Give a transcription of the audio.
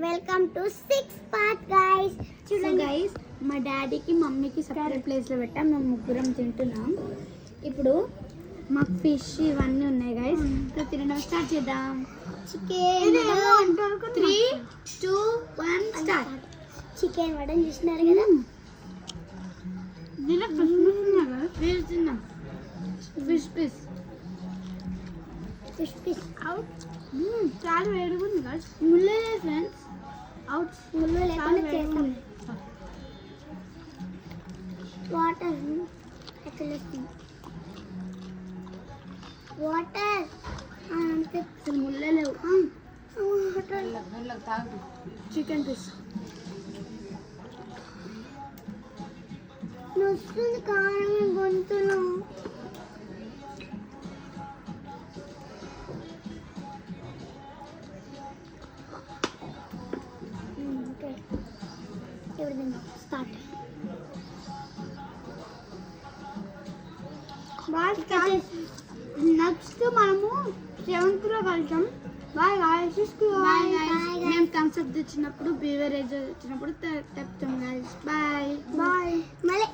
Welcome to 6 part guys. చూడండి guys, మా డాడీకి మమ్మీకి సపరేట్ ప్లేస్లో పెట్టాం. మేము ముగ్గురం తింటున్నాం. ఇప్పుడు మాకు ఫిష్ ఇవన్నీ ఉన్నాయి గైస్. ఇప్పుడు తినడం స్టార్ట్ చేద్దాం. Chicken 3, 2, 1 start. చికెన్ వడని చూస్తున్నారు కదా. Fish peace out. చాలా వేడిగా ఉంది గైస్. ముళ్ళు లేదు ఫ్రెండ్స్, అవుట్. ముళ్ళు లేకుండా చేస్తాం. వాటర్ వాటర్ అంటే ముళ్ళే లేవు. చికెన్ పీస్ వస్తుంది కారం గొంతులో. స్టార్ట్. నెక్స్ట్ మనము 7th లో కలుద్దాం. Bye guys. మేము థమ్స్ అప్ తెచ్చినప్పుడు, బీవరేజ్ వచ్చినప్పుడు చెప్తాం గాయ్స్. Bye bye. మళ్ళీ